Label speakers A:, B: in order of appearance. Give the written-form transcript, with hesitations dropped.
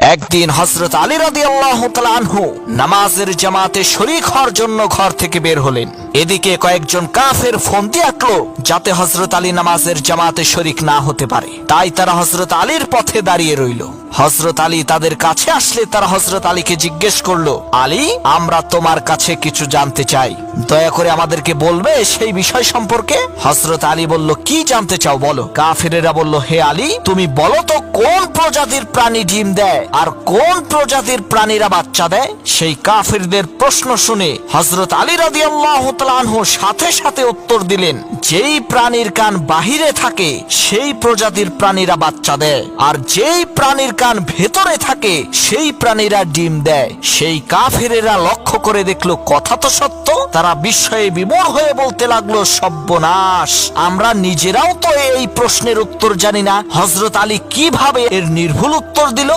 A: একদিন হযরত আলী রাদিয়াল্লাহু তাআলা আনহু নামাজের জামাতে শরীক হওয়ার জন্য ঘর থেকে বের হলেন। এদিকে কয়েকজন কাফের ফন্দি আঁকলো যাতে হযরত আলী নামাজের জামাতে শরীক না হতে পারে। তাই তারা হযরত আলীর পথে দাঁড়িয়ে রইল। হযরত আলী তাদের কাছে আসলে তারা হযরত আলীকে জিজ্ঞেস করলো, আলী, আমরা তোমার কাছে কিছু জানতে চাই, দয়া করে আমাদেরকে বলবে সেই বিষয় সম্পর্কে? হযরত আলী বলল, কি জানতে চাও বলো। কাফেরেরা বলল, হে আলী, তুমি বলো তো কোন প্রজাতির প্রাণী ডিম দেয় আর কোন প্রজাতির প্রাণীরা বাচ্চা দেয়? সেই কাফেরদের প্রশ্ন শুনে হযরত আলী রাদিয়াল্লাহু তাআলা আনহু সাথে সাথে উত্তর দিলেন, যেই প্রাণীর কান বাহিরে থাকে সেই প্রজাতির প্রাণীরা বাচ্চা দেয়, আর যেই প্রাণীর কান ভেতরে থাকে সেই প্রাণীরা ডিম দেয়। সেই কাফেরেরা লক্ষ্য করে দেখলো কথা তো সত্য। তারা বিস্ময়ে বিমূঢ় হয়ে বলতে লাগলো, সর্বনাশ, আমরা নিজেরাও তো এই প্রশ্নের উত্তর জানি না। হযরত আলী কিভাবে এর নির্ভুল উত্তর দিল?